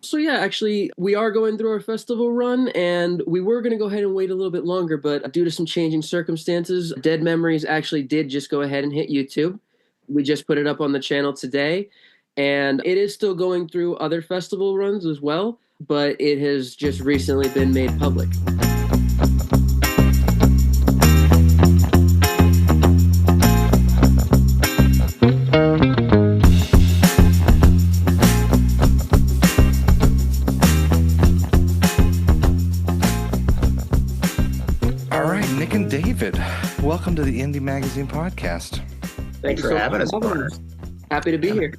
So yeah, actually, we are going through our festival run, and we were going to go ahead and wait a little bit longer, but due to some changing circumstances, Dead Memories actually did just go ahead and hit YouTube. We just put it up on the channel today, and it is still going through other festival runs as well, but it has just recently been made public. All right, Nick and David, welcome to the Indie Magazine podcast. Thanks for having us, partner. Happy to be here.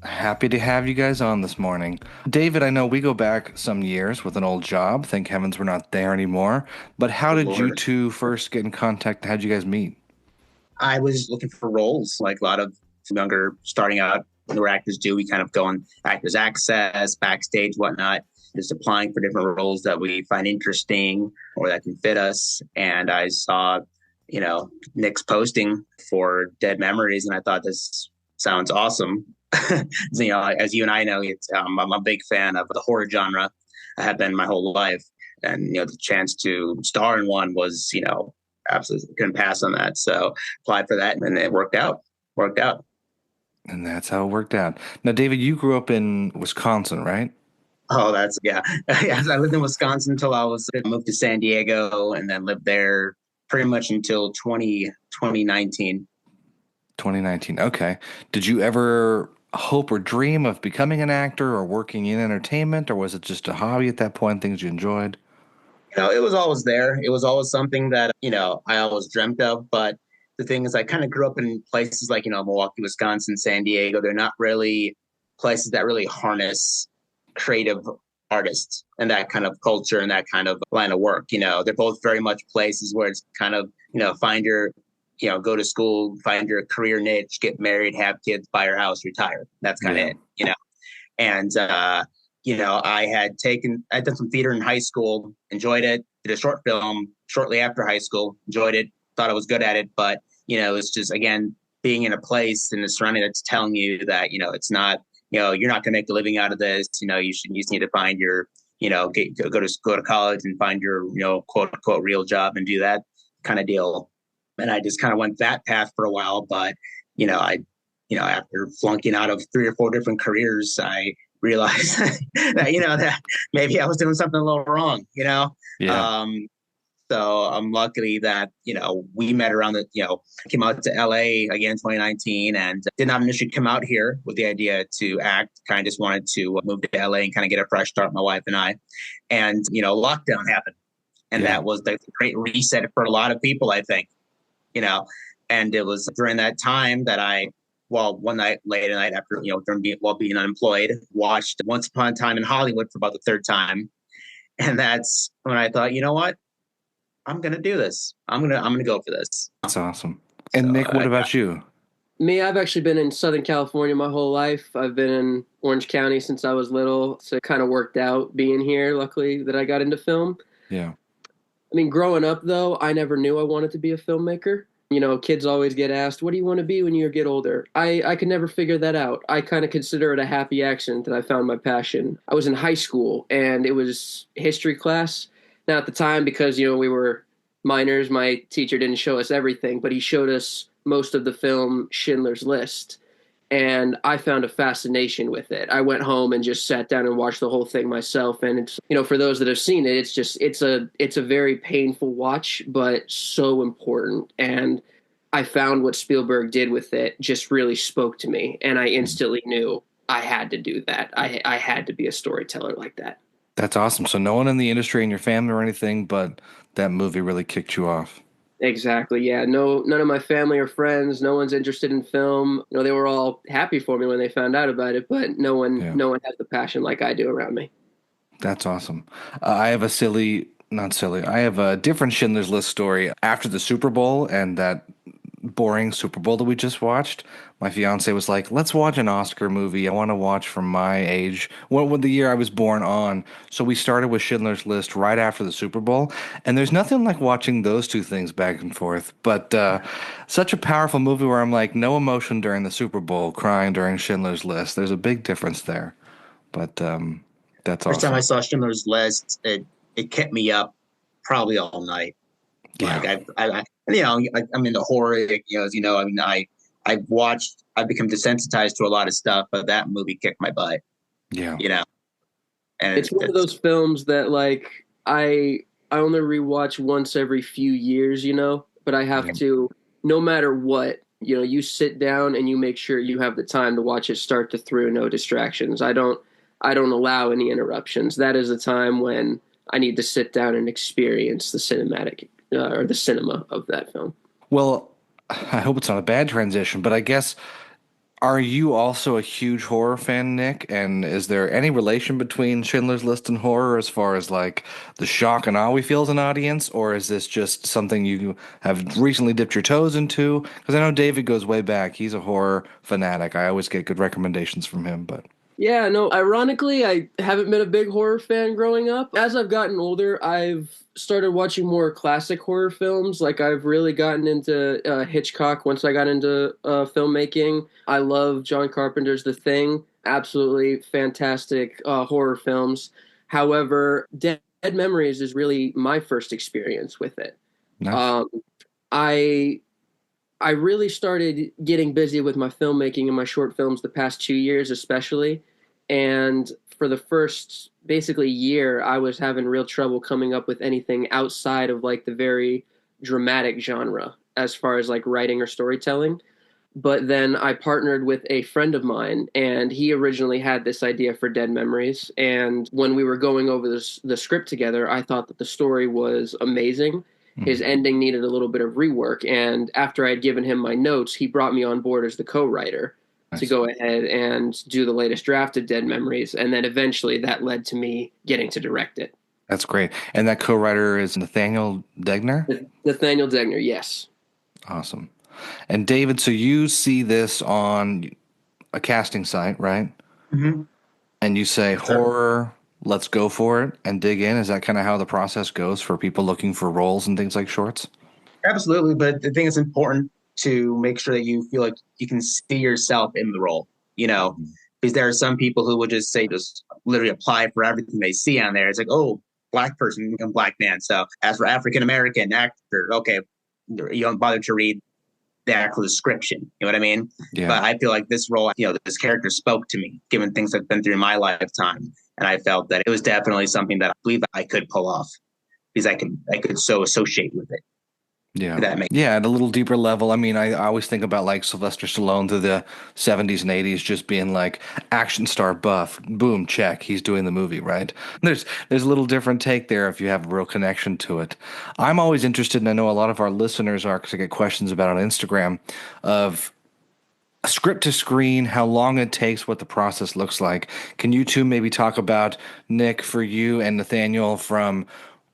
Happy to have you guys on this morning. David, I know we go back some years with an old job. Thank heavens we're not there anymore. But how did you two first get in contact? How'd you guys meet? I was looking for roles, like a lot of younger starting out newer actors do. We kind of go on Actors Access, backstage, whatnot, just applying for different roles that we find interesting or that can fit us. And I saw, Nick's posting for Dead Memories, and I thought this sounds awesome. As you and I know, I'm a big fan of the horror genre. I have been my whole life, and the chance to star in one was, absolutely couldn't pass on that. So applied for that, and it worked out. And that's how it worked out. Now, David, you grew up in Wisconsin, right? Oh, yeah. Yes, I lived in Wisconsin until I moved to San Diego, and then lived there pretty much until 2019. 2019. Okay. Did you ever hope or dream of becoming an actor or working in entertainment, or was it just a hobby at that point, things you enjoyed? It was always there. It was always something that, I always dreamt of. But the thing is, I kind of grew up in places like, Milwaukee, Wisconsin, San Diego. They're not really places that really harness creative artists and that kind of culture and that kind of line of work. They're both very much places where it's kind of, find your, go to school, find your career niche, get married, have kids, buy your house, retire. That's kind of it, And, I'd done some theater in high school, enjoyed it, did a short film shortly after high school, enjoyed it, thought I was good at it. But, it's just, again, being in a place in the surrounding that's telling you that, it's not, you're not going to make a living out of this. You just need to find your, go to college and find your, quote unquote real job and do that kind of deal. And I just kind of went that path for a while. But, after flunking out of 3 or 4 different careers, I realized that, that maybe I was doing something a little wrong, Yeah. So I'm lucky that, we met around came out to LA again in 2019 and did not initially come out here with the idea to act. Kind of just wanted to move to LA and kind of get a fresh start, my wife and I. And, lockdown happened. And that was the great reset for a lot of people, I think, and it was during that time that one night, late at night after, while being unemployed, watched Once Upon a Time in Hollywood for about the third time. And that's when I thought, you know what? I'm going to do this. I'm going to go for this. That's awesome. And so, Nick, what about you? Me, I've actually been in Southern California my whole life. I've been in Orange County since I was little. So it kind of worked out being here, luckily, that I got into film. Yeah. I mean, growing up, though, I never knew I wanted to be a filmmaker. Kids always get asked, what do you want to be when you get older? I could never figure that out. I kind of consider it a happy accident that I found my passion. I was in high school, and it was history class. Now, at the time, because, we were minors, my teacher didn't show us everything, but he showed us most of the film Schindler's List. And I found a fascination with it. I went home and just sat down and watched the whole thing myself. And it's, for those that have seen it, it's a very painful watch, but so important. And I found what Spielberg did with it just really spoke to me. And I instantly knew I had to do that. I had to be a storyteller like that. That's awesome. So no one in the industry in your family or anything, but that movie really kicked you off. Exactly. Yeah. No, none of my family or friends, no one's interested in film. They were all happy for me when they found out about it, but no one has the passion like I do around me. That's awesome. I have I have a different Schindler's List story. After the Super Bowl and that boring Super Bowl that we just watched, my fiance was like, let's watch an Oscar movie. I want to watch from my age, what the year I was born on. So we started with Schindler's List right after the Super Bowl. And there's nothing like watching those two things back and forth. But such a powerful movie where I'm like, no emotion during the Super Bowl, crying during Schindler's List. There's a big difference there. But That's First time I awesome. saw Schindler's List, it kept me up probably all night. Yeah. Like I'm into horror. As you know, I mean, I've become desensitized to a lot of stuff, but that movie kicked my butt. Yeah. You know, and It's one of it's those films that like I only rewatch once every few years, but I have Yeah. to, no matter what, you sit down and you make sure you have the time to watch it start to through, no distractions. I don't allow any interruptions. That is a time when I need to sit down and experience the cinematic or the cinema of that film. Well, I hope it's not a bad transition, but I guess are you also a huge horror fan, Nick? And is there any relation between Schindler's List and horror as far as like the shock and awe we feel as an audience, or is this just something you have recently dipped your toes into? Because I know David goes way back. He's a horror fanatic. I always get good recommendations from him, but Yeah, no, ironically, I haven't been a big horror fan growing up. As I've gotten older, I've started watching more classic horror films. Like, I've really gotten into Hitchcock once I got into filmmaking. I love John Carpenter's The Thing. Absolutely fantastic horror films. However, Dead Memories is really my first experience with it. nice. Um, I I really started getting busy with my filmmaking and my short films the past 2 years, especially. And for the first basically year, I was having real trouble coming up with anything outside of like the very dramatic genre as far as like writing or storytelling. But then I partnered with a friend of mine, and he originally had this idea for Dead Memories. And when we were going over the script together, I thought that the story was amazing. His Mhm. ending needed a little bit of rework. And after I had given him my notes, he brought me on board as the co writer to Nice. go ahead and do the latest draft of Dead Memories. And then eventually that led to me getting to direct it. That's great. And that co-writer is Nathaniel Degner? Nathaniel Degner, yes. Awesome. And David, so you see this on a casting site, right? Mhm. And you say Sure. horror, let's go for it and dig in. Is that kind of how the process goes for people looking for roles and things like shorts? Absolutely. But the thing is important to make sure that you feel like you can see yourself in the role, because there are some people who will just literally apply for everything they see on there. It's like, oh, black person and black man. So as for African American actor, okay, you don't bother to read the actual description. You know what I mean? Yeah, But I feel like this role, this character spoke to me, given things I've been through in my lifetime. And I felt that it was definitely something that I believe I could pull off because I could so associate with it. yeah. That makes Yeah, at a little deeper level. I mean, I always think about like Sylvester Stallone through the 70s and 80s just being like action star buff. Boom, check. He's doing the movie, right? There's a little different take there if you have a real connection to it. I'm always interested, and I know a lot of our listeners are because I get questions about it on Instagram of script to screen, how long it takes, what the process looks like. Can you two maybe talk about, Nick, for you and Nathaniel, from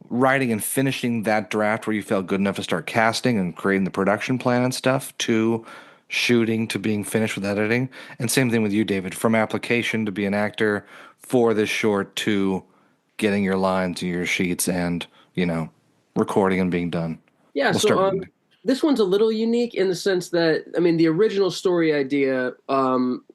writing and finishing that draft where you felt good enough to start casting and creating the production plan and stuff, to shooting to being finished with editing? And same thing with you, David, from application to be an actor for this short to getting your lines and your sheets and, recording and being done. Yeah, We'll so start with you, Nick. this one's a little unique in the sense that I mean the original story idea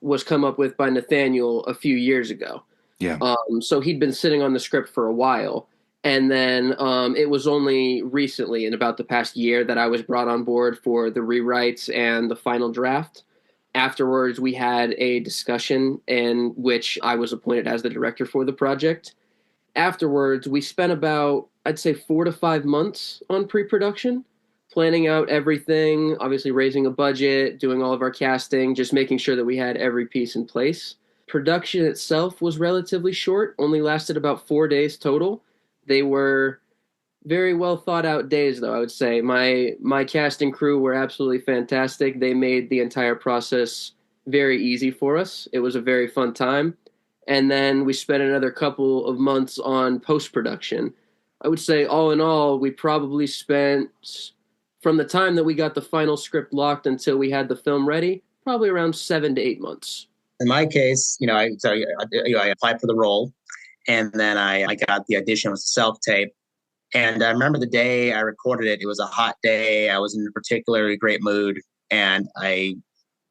was come up with by Nathaniel a few years ago. Yeah. So he'd been sitting on the script for a while, and then it was only recently, in about the past year, that I was brought on board for the rewrites and the final draft. Afterwards, we had a discussion in which I was appointed as the director for the project. Afterwards, we spent about, I'd say, 4 to 5 months on pre-production, planning out everything, obviously raising a budget, doing all of our casting, just making sure that we had every piece in place. Production itself was relatively short, only lasted about 4 days total. They were very well thought out days, though, I would say. My cast and crew were absolutely fantastic. They made the entire process very easy for us. It was a very fun time. And then we spent another couple of months on post production. I would say, all in all, we probably spent, from the time that we got the final script locked until we had the film ready, probably around 7 to 8 months. in my case, I applied for the role, and then I got the audition with self tape. And I remember the day I recorded it. It was a hot day. I was in a particularly great mood, and I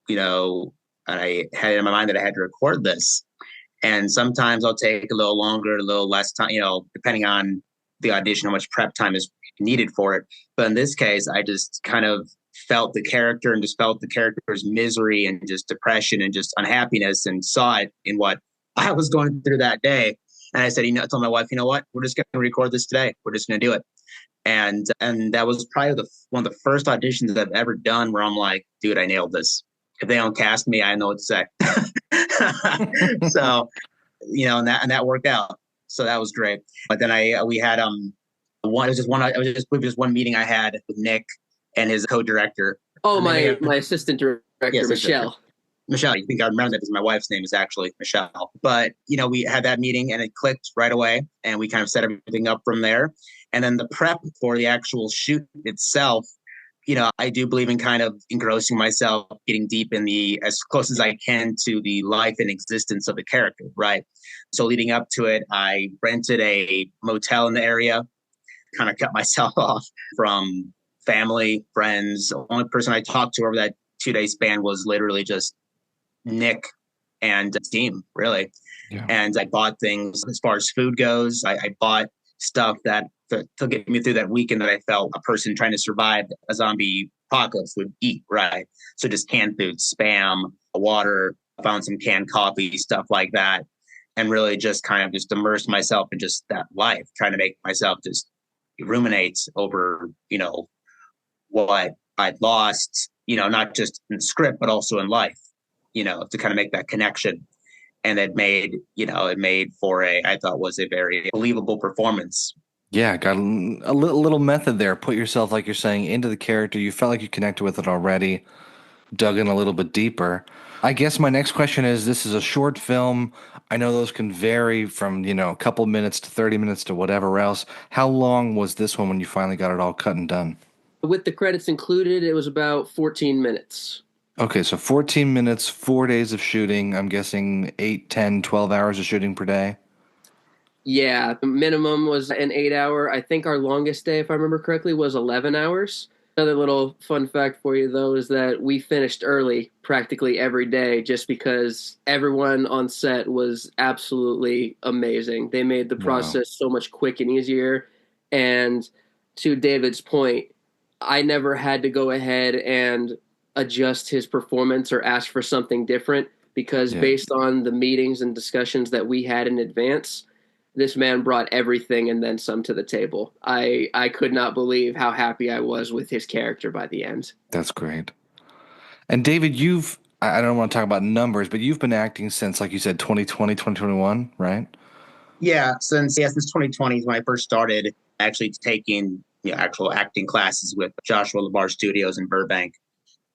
had it in my mind that I had to record this. And sometimes I'll take a little longer, a little less time, depending on the audition, how much prep time is needed for it. But in this case, I just kind of felt the character and just felt the character's misery and just depression and just unhappiness and saw it in what I was going through that day. And I said, I told my wife, you know what? We're just going to record this today. We're just going to do it. And that was probably one of the first auditions I've ever done where I'm like, dude, I nailed this. If they don't cast me, I know what to say. So, and that worked out. So that was great. But then we had it was just one meeting I had with Nick and his co-director. Oh, And then my assistant director, Yes, Michelle. Michelle, you think I remember that because my wife's name is actually Michelle. But, we had that meeting and it clicked right away and we kind of set everything up from there. And then the prep for the actual shoot itself, I do believe in kind of engrossing myself, getting deep in as close as I can to the life and existence of the character, right? So leading up to it, I rented a motel in the area, kind of cut myself off from family, friends. The only person I talked to over that 2-day span was literally just Nick and team, really. Yeah. And I bought things as far as food goes. I bought stuff that to get me through that weekend that I felt a person trying to survive a zombie apocalypse would eat, right? So just canned food, Spam, water, I found some canned coffee, stuff like that. And really just kind of just immerse myself in just that life, trying to make myself just ruminate over, what I'd lost, not just in script, but also in life, to kind of make that connection. And it made for I thought was a very believable performance. Yeah, got a little method there. Put yourself, like you're saying, into the character. You felt like you connected with it already, dug in a little bit deeper. I guess my next question is, this is a short film. I know those can vary from, a couple minutes to 30 minutes to whatever else. How long was this one when you finally got it all cut and done? With the credits included, it was about 14 minutes. Okay, so 14 minutes, 4 days of shooting. I'm guessing 8, 10, 12 hours of shooting per day. Yeah, the minimum was an 8-hour. I think our longest day, if I remember correctly, was 11 hours. Another little fun fact for you, though, is that we finished early practically every day just because everyone on set was absolutely amazing. They made the process so much quick and easier. And to David's point, I never had to go ahead and adjust his performance or ask for something different because based on the meetings and discussions that we had in advance, this man brought everything and then some to the table. I could not believe how happy I was with his character by the end. That's great. And David, I don't want to talk about numbers, but you've been acting since, like you said, 2020, 2021, right? Yeah, since 2020 is when I first started actually taking actual acting classes with Joshua LaBar Studios in Burbank.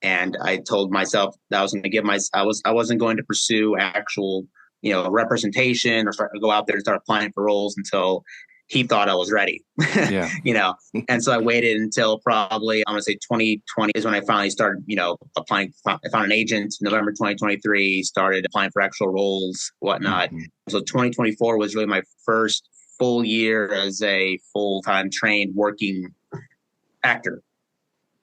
And I told myself that I was going to I wasn't going to pursue actual representation or start to go out there and start applying for roles until he thought I was ready. Yeah. And so I waited until probably, I'm going to say 2020 is when I finally started, applying. I found an agent November 2023, started applying for actual roles, whatnot. Mm-hmm. So 2024 was really my first full year as a full-time trained working actor,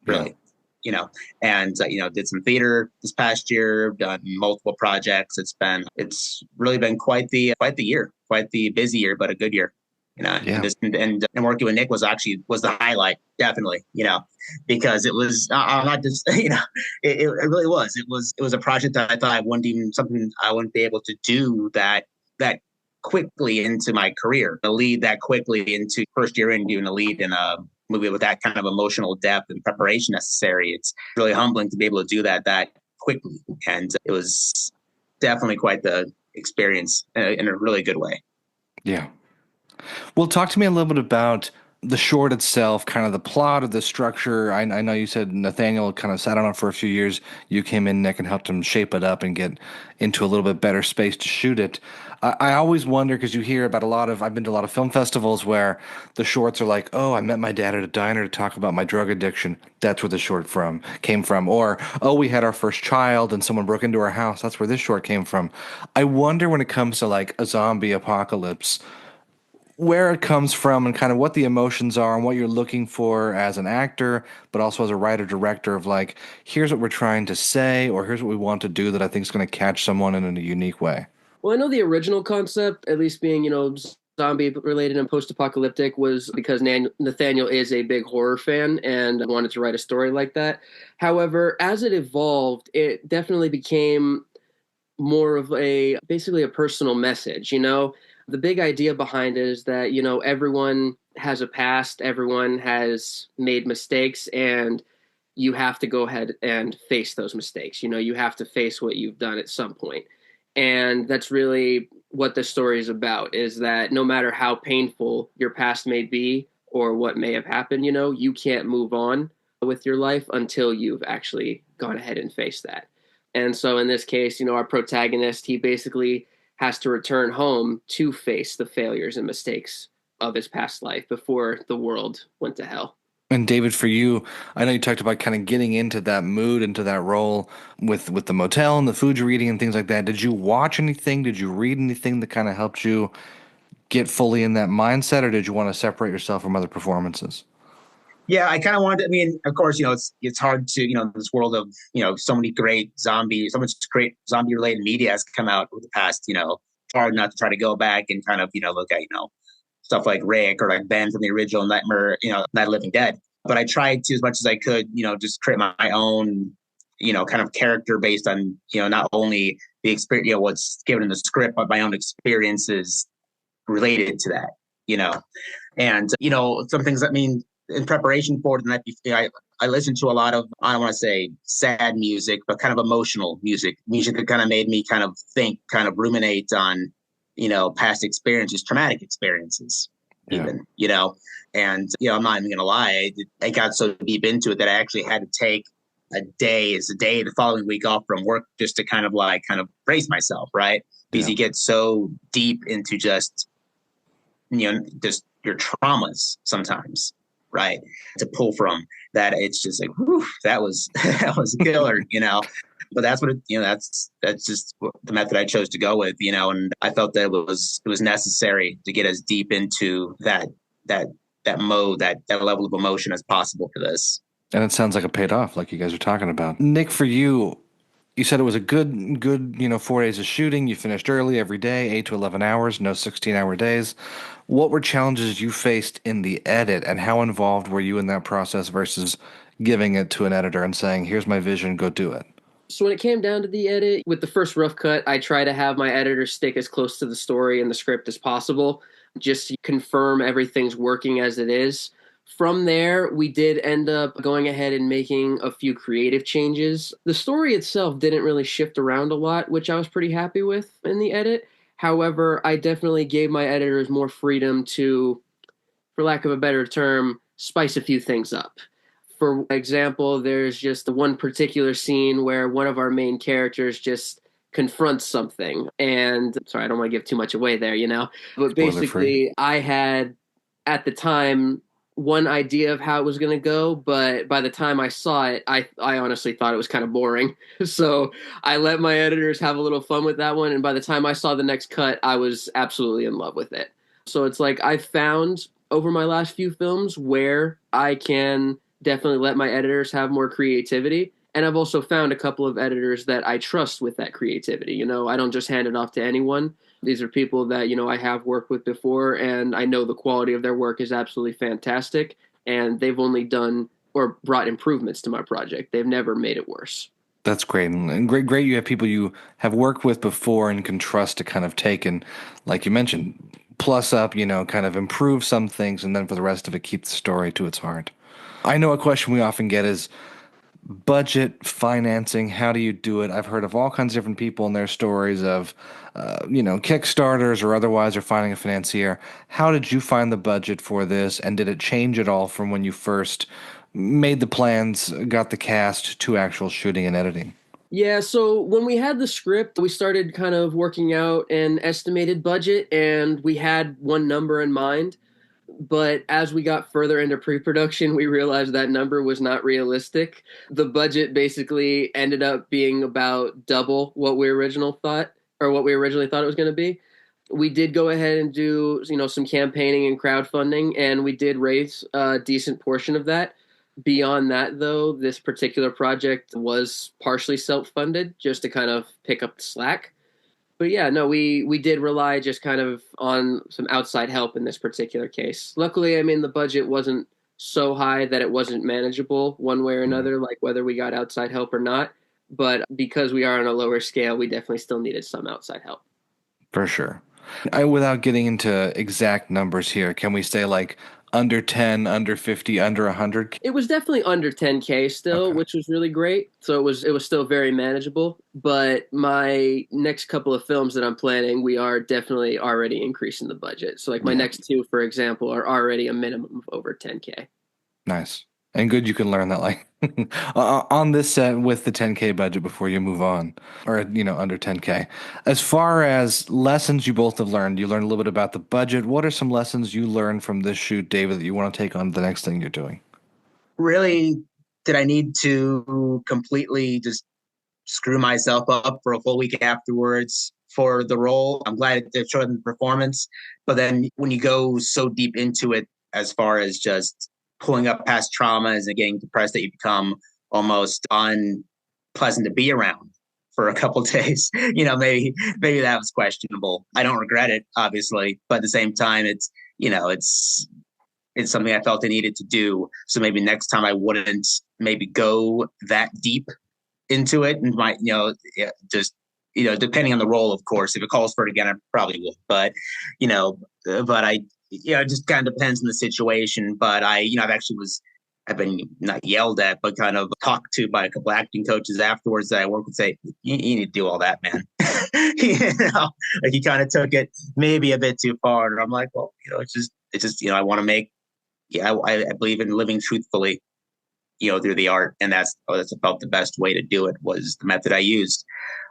really. Yeah. And did some theater this past year, done multiple projects. It's really been quite the year, quite the busy year, but a good year. And working with Nick was the highlight, definitely. Because it was not just it really was. It was a project that I thought I wouldn't be able to do that quickly into my career. To lead that quickly into first year in doing a lead in a movie with that kind of emotional depth and preparation necessary. It's really humbling to be able to do that quickly. And it was definitely quite the experience in a really good way. Yeah. Well, talk to me a little bit about the short itself, kind of the plot of the structure. I know you said Nathaniel kind of sat on it for a few years. You came in, Nick, and helped him shape it up and get into a little bit better space to shoot it. I always wonder, because you hear about I've been to a lot of film festivals where the shorts are like, oh, I met my dad at a diner to talk about my drug addiction. That's where the short came from. Or, oh, we had our first child and someone broke into our house. That's where this short came from. I wonder when it comes to like a zombie apocalypse, where it comes from and kind of what the emotions are and what you're looking for as an actor, but also as a writer-director of like, here's what we're trying to say or here's what we want to do that I think is going to catch someone in a unique way. Well, I know the original concept, at least being, zombie related and post apocalyptic, was because Nathaniel is a big horror fan and wanted to write a story like that. However, as it evolved, it definitely became more of a basically a personal message. The big idea behind it is that, everyone has a past, everyone has made mistakes, and you have to go ahead and face those mistakes. You have to face what you've done at some point. And that's really what the story is about, is that no matter how painful your past may be or what may have happened, you can't move on with your life until you've actually gone ahead and faced that. And so in this case, our protagonist, he basically has to return home to face the failures and mistakes of his past life before the world went to hell. And David, for you, I know you talked about kind of getting into that mood, into that role with the motel and the food you're eating and things like that. Did you watch anything? Did you read anything that kind of helped you get fully in that mindset, or did you want to separate yourself from other performances? Yeah, I kind of wanted. I mean, of course, it's hard to this world of so many great zombies, so much great zombie related media has come out over the past. It's hard not to try to go back and kind of look at stuff like Rick or like Ben from the original Nightmare, Night of the Living Dead. But I tried to, as much as I could, just create my own, kind of character based on, not only the experience, what's given in the script, but my own experiences related to that, you know. And, some things, I mean, in preparation for it, I listened to a lot of, I don't want to say sad music, but kind of emotional music that kind of made me kind of think, kind of ruminate on, past experiences, traumatic experiences, Yeah. even, and, I'm not even going to lie, I got so deep into it that I actually had to take a day the following week off from work just to kind of brace myself, right? Because Yeah. you get so deep into just your traumas sometimes, right? To pull from that, it's just like, whew, that was that was a killer, But that's what that's just the method I chose to go with, and I felt that it was necessary to get as deep into that mode, that level of emotion as possible for this. And it sounds like it paid off, like you guys are talking about. Nick, for you, you said it was a good, 4 days of shooting. You finished early every day, 8 to 11 hours, no 16-hour days. What were challenges you faced in the edit, and how involved were you in that process versus giving it to an editor and saying, "Here's my vision, go do it"? So when it came down to the edit, with the first rough cut, I try to have my editor stick as close to the story and the script as possible, just to confirm everything's working as it is. From there, we did end up going ahead and making a few creative changes. The story itself didn't really shift around a lot, which I was pretty happy with in the edit. However, I definitely gave my editors more freedom to, for lack of a better term, spice a few things up. For example, there's just the one particular scene where one of our main characters just confronts something. And sorry, I don't want to give too much away there, But Spoiler free. basically, I had at the time one idea of how it was going to go, but by the time I saw it, I honestly thought it was kind of boring. So I let my editors have a little fun with that one. And by the time I saw the next cut, I was absolutely in love with it. So it's like I found over my last few films where I can definitely let my editors have more creativity. And I've also found a couple of editors that I trust with that creativity. I don't just hand it off to anyone. These are people that, I have worked with before, and I know the quality of their work is absolutely fantastic. And they've only done or brought improvements to my project. They've never made it worse. That's great. And great you have people you have worked with before and can trust to kind of take and, like you mentioned, plus up, kind of improve some things, and then for the rest of it, keep the story to its heart. I know a question we often get is budget, financing. How do you do it? I've heard of all kinds of different people and their stories of, Kickstarters or otherwise, or finding a financier. How did you find the budget for this, and did it change at all from when you first made the plans, got the cast, to actual shooting and editing? Yeah, so when we had the script, we started kind of working out an estimated budget, and we had one number in mind. But as we got further into pre-production, we realized that number was not realistic. The budget basically ended up being about double what we originally thought, or what we originally thought it was going to be. We did go ahead and do, some campaigning and crowdfunding, and we did raise a decent portion of that. Beyond that, though, this particular project was partially self-funded just to kind of pick up the slack. But yeah, no, we did rely just kind of on some outside help in this particular case. Luckily, I mean, the budget wasn't so high that it wasn't manageable one way or Mm, another, like whether we got outside help or not. But because we are on a lower scale, we definitely still needed some outside help. for sure. Without getting into exact numbers here, can we say like under 10, under 50, under 100? It was definitely under 10K still, Okay. which was really great. So it was still very manageable. But my next couple of films that I'm planning, we are definitely already increasing the budget. So like my Yeah. next two, for example, are already a minimum of over 10K. Nice. And good you can learn that like on this set with the 10K budget before you move on or under 10K. As far as lessons you both have learned, you learned a little bit about the budget. What are some lessons you learned from this shoot, David, that you want to take on the next thing you're doing? Really, did I need to completely just screw myself up for a full week afterwards for the role? I'm glad it showed in the performance, but then when you go so deep into it, as far as just pulling up past traumas and getting depressed, that you become almost unpleasant to be around for a couple of days. Maybe that was questionable. I don't regret it, obviously, but at the same time, it's something I felt I needed to do. So maybe next time I wouldn't maybe go that deep into it, and might just depending on the role, of course. If it calls for it again, I probably would. But it just kind of depends on the situation. But I've been not yelled at, but kind of talked to by a couple acting coaches afterwards that I work with. Say, you need to do all that, man. Like he kind of took it maybe a bit too far, and I'm like, well, it's just I want to make. Yeah, I believe in living truthfully, through the art, and that's about the best way to do it was the method I used.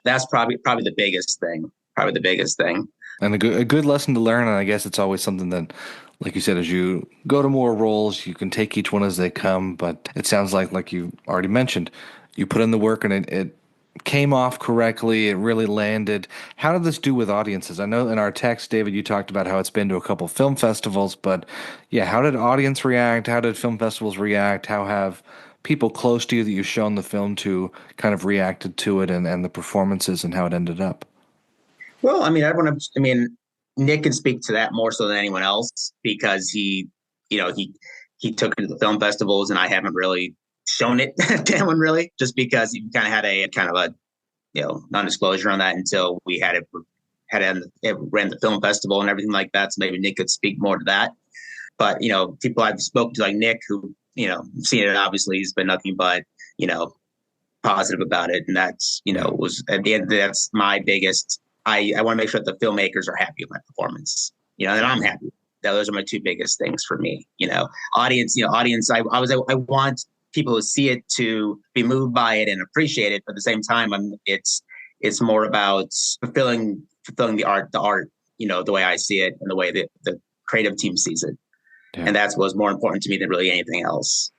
That's probably the biggest thing. Probably the biggest thing. And a good lesson to learn, and I guess it's always something that, like you said, as you go to more roles, you can take each one as they come. But it sounds like you already mentioned, you put in the work and it came off correctly. It really landed. How did this do with audiences? I know in our text, David, you talked about how it's been to a couple film festivals, but yeah, how did audience react? How did film festivals react? How have people close to you that you've shown the film to kind of reacted to it and the performances and how it ended up? Well, I mean, Nick can speak to that more so than anyone else because he took it to the film festivals, and I haven't really shown it to anyone really, just because he kind of had a kind of a non-disclosure on that until we it ran the film festival and everything like that. So maybe Nick could speak more to that. But people I've spoken to, like Nick, who seen it, obviously he's been nothing but positive about it, and that's was at the end that's my biggest. I want to make sure that the filmmakers are happy with my performance, and I'm happy. Those are my two biggest things for me. Audience. I want people who see it to be moved by it and appreciate it. But at the same time, it's more about fulfilling the art, the way I see it and the way that the creative team sees it. Yeah. And that's what's more important to me than really anything else.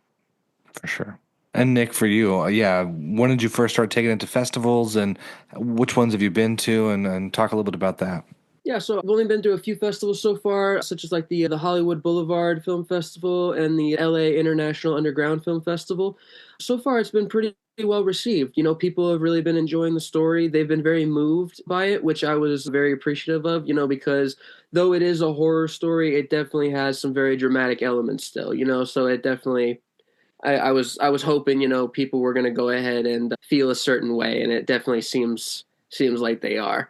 For sure. And Nick, for you, yeah, when did you first start taking it to festivals, and which ones have you been to, and talk a little bit about that? Yeah, so I've only been to a few festivals so far, such as like the Hollywood Boulevard Film Festival and the LA International Underground Film Festival. So far, it's been pretty well received. People have really been enjoying the story. They've been very moved by it, which I was very appreciative of, because though it is a horror story, it definitely has some very dramatic elements still, so it definitely I was hoping, people were going to go ahead and feel a certain way, and it definitely seems like they are.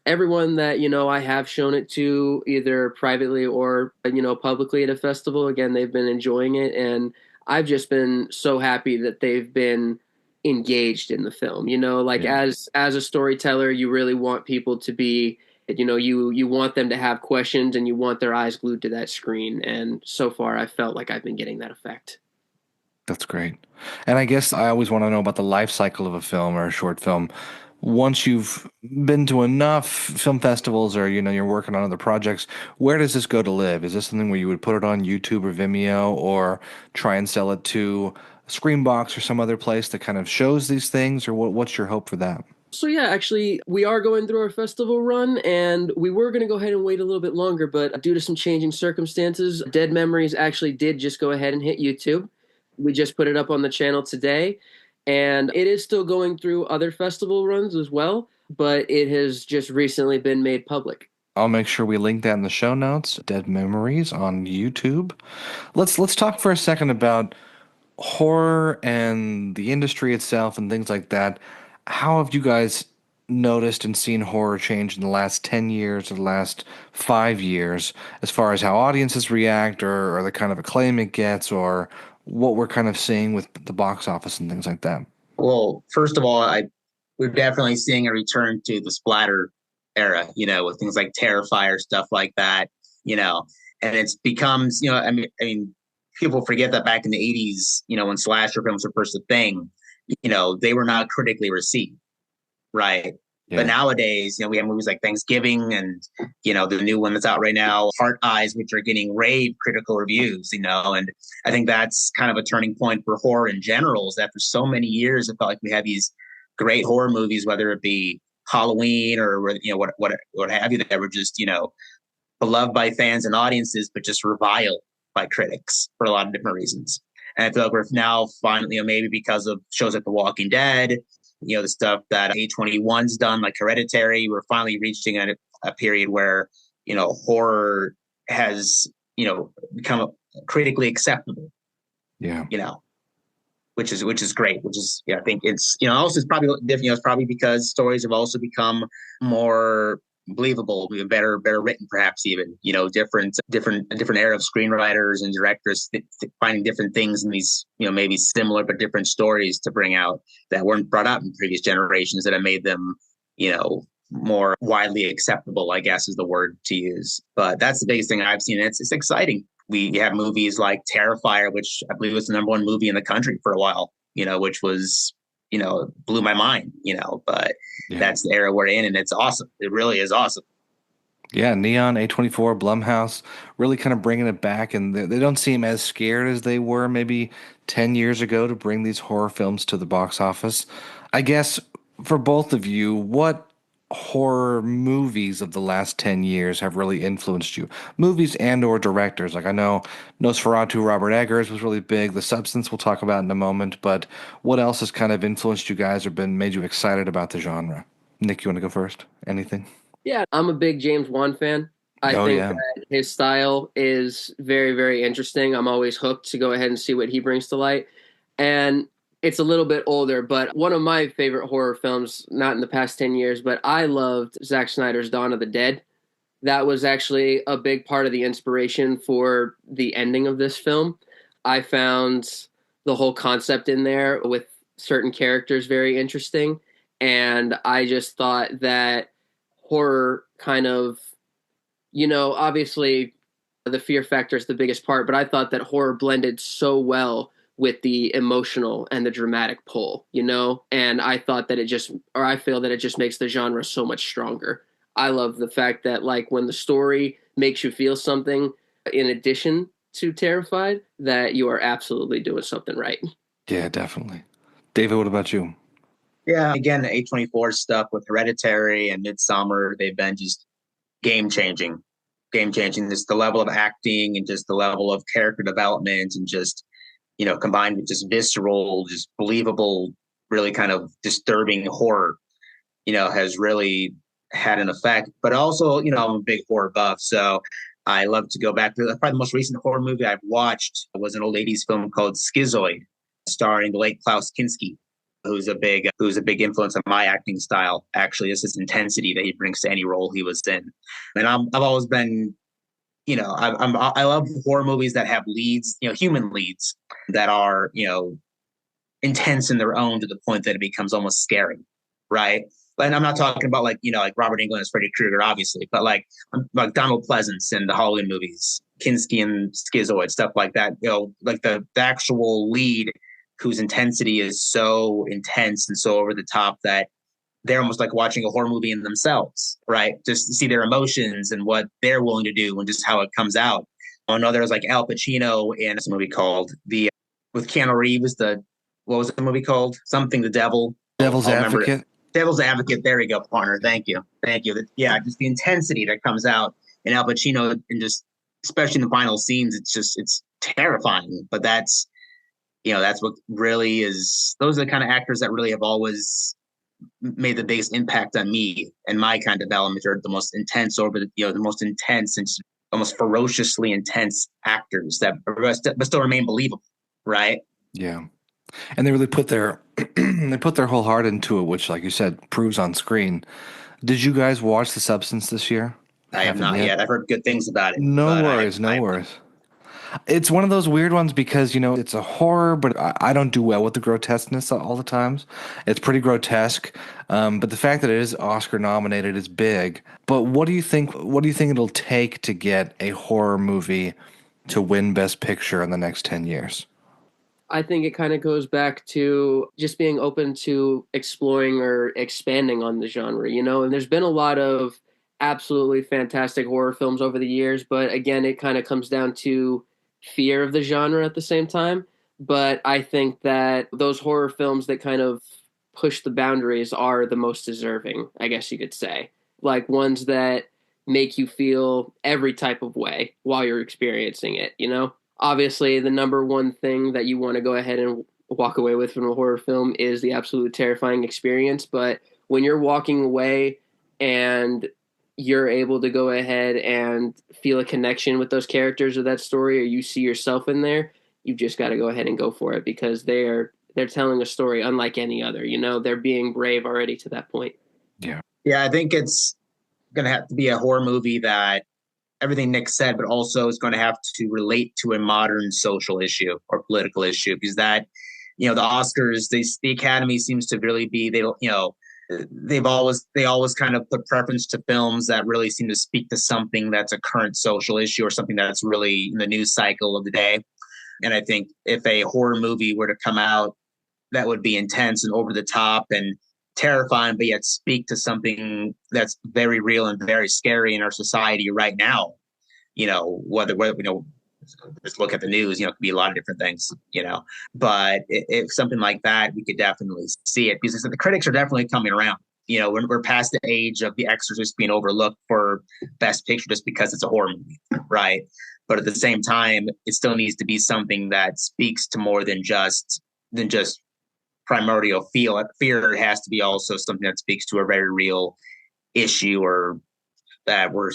Everyone that I have shown it to, either privately or publicly at a festival, again, they've been enjoying it, and I've just been so happy that they've been engaged in the film. Like Yeah. as a storyteller, you really want people to be. You want them to have questions, and you want their eyes glued to that screen. And so far, I felt like I've been getting that effect. That's great. And I guess I always want to know about the life cycle of a film or a short film. Once you've been to enough film festivals or you're working on other projects, where does this go to live? Is this something where you would put it on YouTube or Vimeo or try and sell it to Screenbox or some other place that kind of shows these things, or what's your hope for that? So yeah, actually, we are going through our festival run, and we were going to go ahead and wait a little bit longer, but due to some changing circumstances, Dead Memories actually did just go ahead and hit YouTube. We just put it up on the channel today, and it is still going through other festival runs as well. but it has just recently been made public. I'll make sure we link that in the show notes. Dead Memories on YouTube. Let's talk for a second about horror and the industry itself and things like that. How have you guys noticed and seen horror change in the last 10 years or the last 5 years as far as how audiences react or the kind of acclaim it gets or what we're kind of seeing with the box office and things like that? Well, first of all, we're definitely seeing a return to the splatter era, with things like Terrifier, stuff like that, you know, and it's becomes, I mean, people forget that back in the 80s, when slasher films were first a thing, they were not critically received, right? But Yeah. nowadays, we have movies like Thanksgiving and, the new one that's out right now, Heart Eyes, which are getting rave critical reviews, and I think that's kind of a turning point for horror in general, is that for so many years, it felt like we had these great horror movies, whether it be Halloween or, what have you, that were just, beloved by fans and audiences, but just reviled by critics for a lot of different reasons. And I feel like we're now finally, maybe because of shows like The Walking Dead, the stuff that A21's done, like Hereditary, we're finally reaching a period where, horror has, become critically acceptable, Yeah. which is great, which is, I think it's, also it's probably different, it's probably because stories have also become more believable, better written, perhaps even, different era of screenwriters and directors finding different things in these, maybe similar but different stories to bring out that weren't brought up in previous generations, that have made them, more widely acceptable, I guess is the word to use. But that's the biggest thing I've seen. It's exciting. We have movies like Terrifier, which I believe was the number one movie in the country for a while, which was, blew my mind, but Yeah. that's the era we're in, and it's awesome. It really is awesome. Yeah, Neon, A24, Blumhouse, really kind of bringing it back, and they don't seem as scared as they were maybe 10 years ago to bring these horror films to the box office. I guess for both of you, what horror movies of the last 10 years have really influenced you? Movies and or directors. Like I know Nosferatu, Robert Eggers was really big. The Substance we'll talk about in a moment, but what else has kind of influenced you guys or been made you excited about the genre? Nick, you want to go first? Anything? Yeah, I'm a big James Wan fan. I Oh think yeah. that his style is very, very interesting. I'm always hooked to go ahead and see what he brings to light. And it's a little bit older, but one of my favorite horror films, not in the past 10 years, but I loved Zack Snyder's Dawn of the Dead. That was actually a big part of the inspiration for the ending of this film. I found the whole concept in there with certain characters very interesting. And I just thought that horror kind of, obviously the fear factor is the biggest part, but I thought that horror blended so well with the emotional and the dramatic pull, and I thought that I feel that it just makes the genre so much stronger. I love the fact that, like, when the story makes you feel something in addition to terrified, that you are absolutely doing something right. Yeah, definitely. David, what about you? Yeah, again, the A24 stuff with Hereditary and Midsummer, they've been just game changing, game changing. Just the level of acting and just the level of character development, and just, combined with just visceral, just believable, really kind of disturbing horror, has really had an effect. But also, I'm a big horror buff, so I love to go back to probably the most recent horror movie I've watched was an old 80s film called Schizoid, starring the late Klaus Kinski, who's a big influence on my acting style. Actually, it's this intensity that he brings to any role he was in. And I've always been, I love horror movies that have leads, human leads that are, intense in their own to the point that it becomes almost scary, right? And I'm not talking about like Robert Englund as Freddy Krueger, obviously, but like Donald Pleasance in the Halloween movies, Kinski and Schizoid, stuff like that. Like the actual lead whose intensity is so intense and so over the top that they're almost like watching a horror movie in themselves, right? Just to see their emotions and what they're willing to do and just how it comes out. I know there's like Al Pacino in a movie called with Keanu Reeves, what was the movie called? Something the Devil. Devil's I'll remember it. Advocate. Devil's Advocate. There we go, partner. Thank you. Thank you. Yeah, just the intensity that comes out in Al Pacino, and just especially in the final scenes, it's terrifying. But that's what really is. Those are the kind of actors that really have always made the biggest impact on me and my kind of development are the most intense the most intense and almost ferociously intense actors that but still remain believable, right? Yeah. And they really put their they put their whole heart into it, which, like you said, proves on screen. Did you guys watch The Substance this year? I have Haven't not yet. yet. I've heard good things about it, No but worries, no I worries. It's one of those weird ones because, it's a horror, but I don't do well with the grotesqueness all the times. It's pretty grotesque, but the fact that it is Oscar nominated is big. But what do you think? What do you think it'll take to get a horror movie to win Best Picture in the next 10 years? I think it kind of goes back to just being open to exploring or expanding on the genre, and there's been a lot of absolutely fantastic horror films over the years, but again, it kind of comes down to fear of the genre at the same time. But I think that those horror films that kind of push the boundaries are the most deserving, I guess you could say. Like ones that make you feel every type of way while you're experiencing it. Obviously the number one thing that you want to go ahead and walk away with from a horror film is the absolute terrifying experience. But when you're walking away and you're able to go ahead and feel a connection with those characters or that story, or you see yourself in there, you've just got to go ahead and go for it because they're telling a story unlike any other. They're being brave already to that point. Yeah. Yeah, I think it's gonna have to be a horror movie that everything Nick said, but also is going to have to relate to a modern social issue or political issue because the Oscars, the Academy seems to really be, they always kind of put preference to films that really seem to speak to something that's a current social issue or something that's really in the news cycle of the day. And I think if a horror movie were to come out that would be intense and over the top and terrifying, but yet speak to something that's very real and very scary in our society right now. Whether just look at the news. It could be a lot of different things. But if something like that, we could definitely see it because the critics are definitely coming around. We're past the age of The Exorcist being overlooked for Best Picture just because it's a horror movie, right? But at the same time, it still needs to be something that speaks to more than just primordial fear. It has to be also something that speaks to a very real issue or that we're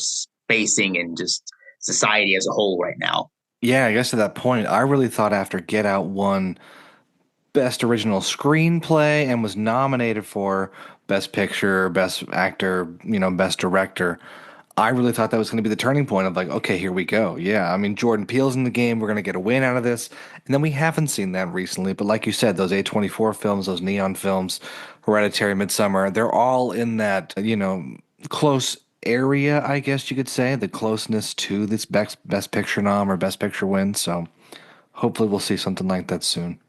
facing in just society as a whole right now. Yeah, I guess to that point, I really thought after Get Out won Best Original Screenplay and was nominated for Best Picture, Best Actor, Best Director. I really thought that was going to be the turning point of like, okay, here we go. Yeah, I mean, Jordan Peele's in the game. We're going to get a win out of this. And then we haven't seen that recently. But like you said, those A24 films, those Neon films, Hereditary, Midsummer, they're all in that, close area, I guess you could say, the closeness to this Best Picture nom or Best Picture win. So hopefully we'll see something like that soon.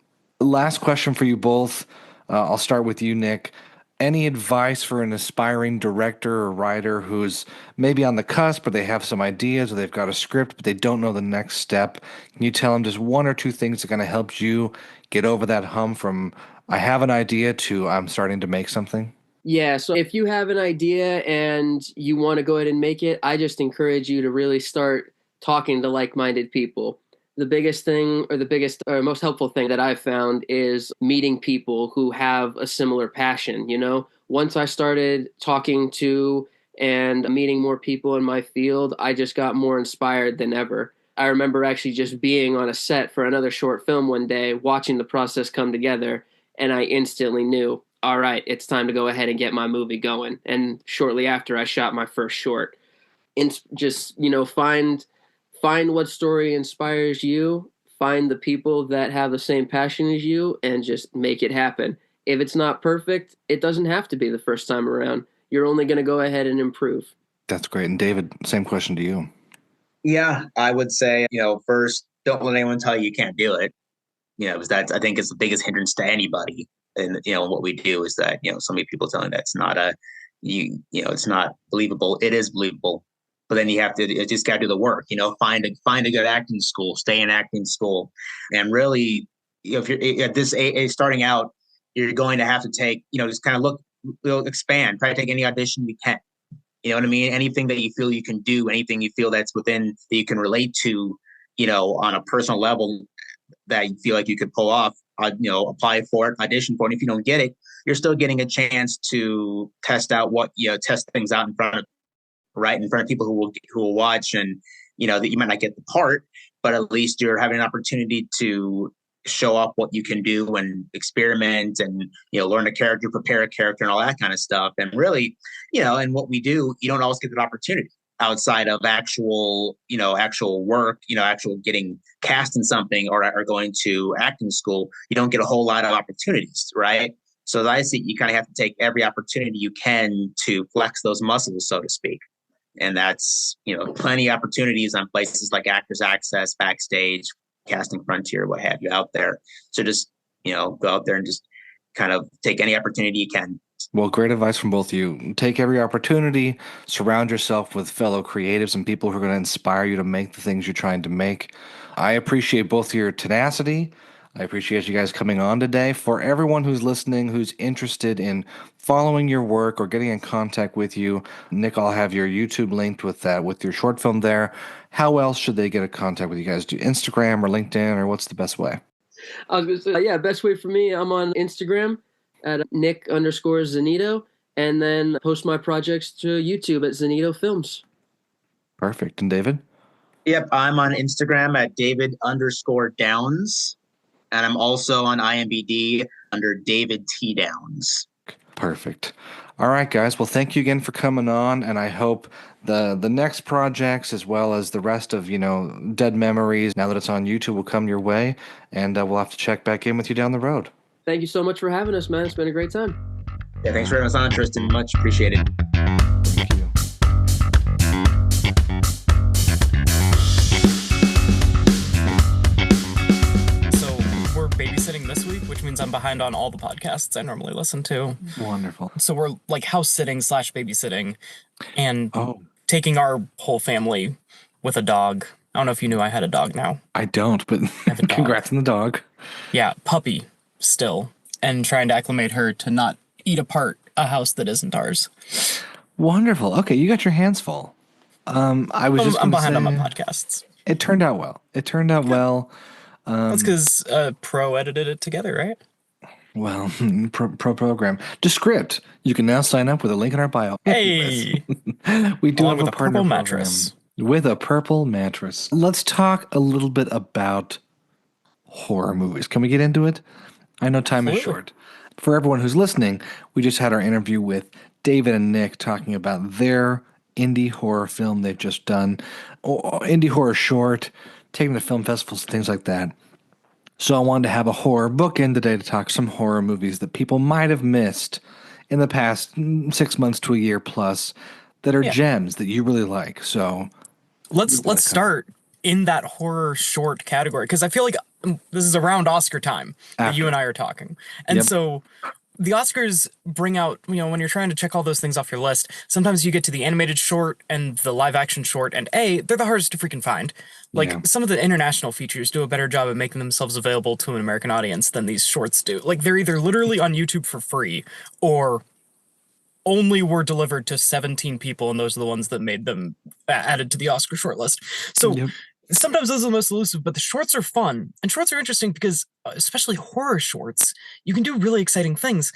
Last question for you both. I'll start with you, Nick. Any advice for an aspiring director or writer who's maybe on the cusp or they have some ideas or they've got a script but they don't know the next step? Can you tell them just one or two things that are going to help you get over that hump from I have an idea to I'm starting to make something? Yeah, so if you have an idea and you want to go ahead and make it, I just encourage you to really start talking to like-minded people. The biggest thing or the biggest or most helpful thing that I've found is meeting people who have a similar passion. Once I started talking to and meeting more people in my field, I just got more inspired than ever. I remember actually just being on a set for another short film one day, watching the process come together, and I instantly knew, all right, it's time to go ahead and get my movie going. And shortly after, I shot my first short. And just, find what story inspires you, find the people that have the same passion as you, and just make it happen. If it's not perfect, it doesn't have to be the first time around. You're only going to go ahead and improve. That's great. And David, same question to you. Yeah, I would say, first, don't let anyone tell you can't do it. Because I think it's the biggest hindrance to anybody. And, what we do is that, so many people telling that's not it's not believable. It is believable. But then you just got to do the work, find a good acting school, stay in acting school. And really, if you're at this age, starting out, you're going to have to take, just kind of expand, try to take any audition you can. You know what I mean? Anything that you feel you can do, anything you feel that's within that you can relate to, on a personal level that you feel like you could pull off, apply for it, audition for it. And if you don't get it, you're still getting a chance to test out test things out in front of people who will watch, and that you might not get the part, but at least you're having an opportunity to show off what you can do and experiment and learn a character, prepare a character, and all that kind of stuff. And really, and what we do, you don't always get that opportunity outside of actual work, actual getting cast in something or going to acting school. You don't get a whole lot of opportunities, right? So as I see, you kind of have to take every opportunity you can to flex those muscles, so to speak. And that's, plenty of opportunities on places like Actors Access, Backstage, Casting Frontier, what have you out there. So just, go out there and just kind of take any opportunity you can. Well, great advice from both of you. Take every opportunity, surround yourself with fellow creatives and people who are going to inspire you to make the things you're trying to make. I appreciate both your tenacity. I appreciate you guys coming on today. For everyone who's listening, who's interested in following your work or getting in contact with you, Nick, I'll have your YouTube linked with your short film there. How else should they get in contact with you guys? Do Instagram or LinkedIn, or what's the best way? I was going to say, best way for me, I'm on Instagram at Nick_Zannitto, and then post my projects to YouTube at Zannitto Films. Perfect. And David? Yep, I'm on Instagram at David_Downs. And I'm also on IMDb under David T. Downs. Perfect. All right, guys. Well, thank you again for coming on, and I hope the next projects, as well as the rest of Dead Memories, now that it's on YouTube, will come your way, and we'll have to check back in with you down the road. Thank you so much for having us, man. It's been a great time. Yeah, thanks for having us on, Tristan. Much appreciated. Thank you. Babysitting this week, which means I'm behind on all the podcasts I normally listen to. Wonderful. So we're like house sitting / babysitting and taking our whole family with a dog. I don't know if you knew I had a dog now. I don't, but congrats on the dog. Yeah, puppy still. And trying to acclimate her to not eat apart a house that isn't ours. Wonderful. Okay, you got your hands full. I'm behind on my podcasts. It turned out well. That's because Pro edited it together, right? Well, pro program. Descript. You can now sign up with a link in our bio. Hey! We do have with a partner purple program mattress. with a purple mattress. Let's talk a little bit about horror movies. Can we get into it? I know time is short. For everyone who's listening, we just had our interview with David and Nick talking about their indie horror film they've just done, or indie horror short, taking to film festivals and things like that. So I wanted to have a horror bookend today to talk some horror movies that people might have missed in the past 6 months to a year plus that are gems that you really like. So let's start in that horror short category, because I feel like this is around Oscar time that you and I are talking. And so the Oscars bring out, when you're trying to check all those things off your list, sometimes you get to the animated short and the live action short, and they're the hardest to freaking find. Some of the international features do a better job of making themselves available to an American audience than these shorts do. Like, they're either literally on YouTube for free or only were delivered to 17 people, and those are the ones that made them added to the Oscar shortlist. So sometimes those are the most elusive, but the shorts are fun, and shorts are interesting because, especially horror shorts, you can do really exciting things.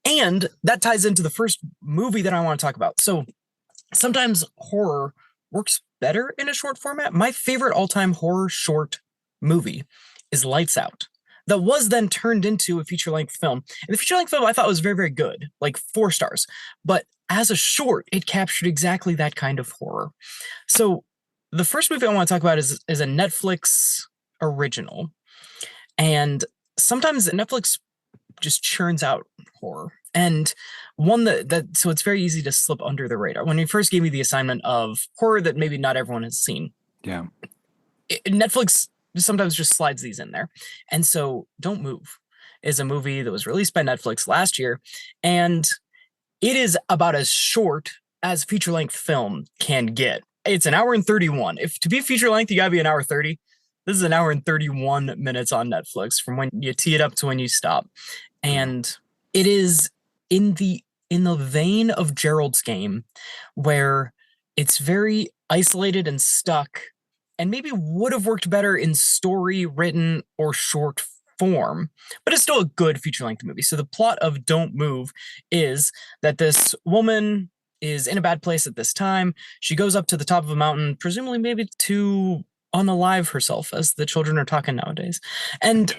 And that ties into the first movie that I want to talk about. So sometimes horror works better in a short format. My favorite all-time horror short movie is Lights Out. That was then turned into a feature-length film. And the feature-length film I thought was very, very good, like 4 stars. But as a short, it captured exactly that kind of horror. So the first movie I want to talk about is a Netflix original. And sometimes Netflix just churns out horror. And one so it's very easy to slip under the radar. When you first gave me the assignment of horror that maybe not everyone has seen, Netflix sometimes just slides these in there. And so Don't Move is a movie that was released by Netflix last year, and it is about as short as feature-length film can get. It's an hour and 31. If to be feature-length, you gotta be an hour 30. This is an hour and 31 minutes on Netflix from when you tee it up to when you stop. And it is in the vein of Gerald's Game, where it's very isolated and stuck, and maybe would have worked better in story, written, or short form, but it's still a good feature-length movie. So the plot of Don't Move is that this woman is in a bad place at this time. She goes up to the top of a mountain, presumably maybe to unalive herself, as the children are talking nowadays. And